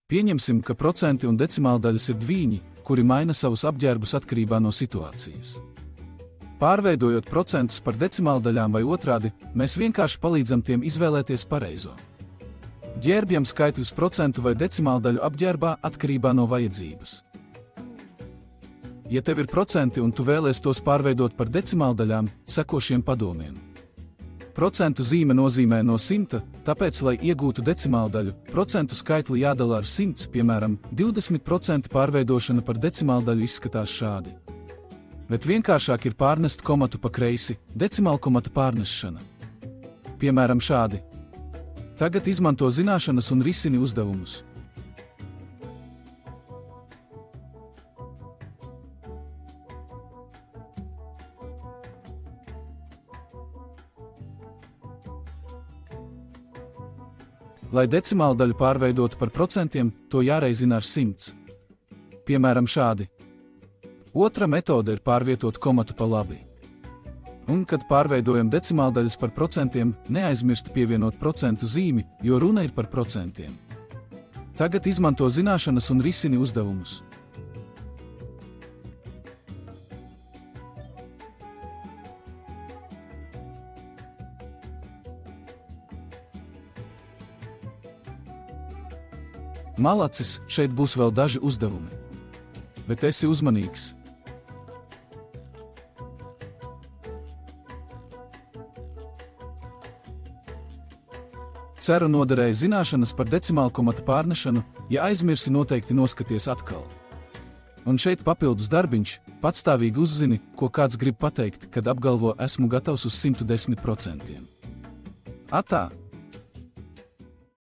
Pieņemsim, ka procenti un decimāldaļas ir dvīņi, kuri maina savus apģērbus atkarībā no situācijas. Pārveidojot procentus par decimāldaļām vai otrādi, mēs vienkārši palīdzam tiem izvēlēties pareizo. Ģērbjam skaitļus procentu vai decimāldaļu apģērbā atkarībā no vajadzības. Ja tev ir procenti un tu vēlies tos pārveidot par decimāldaļām, seko šiem padomiem. Procentu zīme nozīmē no 100, tāpēc, lai iegūtu decimāldaļu, procentu skaitli jādala ar 100, piemēram, 20% pārveidošana par decimāldaļu izskatās šādi. Bet vienkāršāk ir pārnest komatu pa kreisi, decimālkomata pārnešana. Piemēram šādi. Tagad izmanto zināšanas un risini uzdevumus. Lai decimāldaļu pārveidotu par procentiem, to jāreizina ar 100. Piemēram šādi. Otra metode ir pārvietot komatu pa labi. Un, kad pārveidojam decimāldaļas par procentiem, neaizmirst pievienot procentu zīmi, jo runa ir par procentiem. Tagad izmanto zināšanas un risini uzdevumus. Malacis, šeit būs vēl daži uzdevumi. Bet esi uzmanīgs. Ceru noderēja zināšanas par decimālkomata pārnešanu, ja aizmirsi noteikti noskaties atkal. Un šeit papildus darbiņš, patstāvīgi uzzini, ko kāds grib pateikt, kad apgalvo esmu gatavs uz 110%. Atā!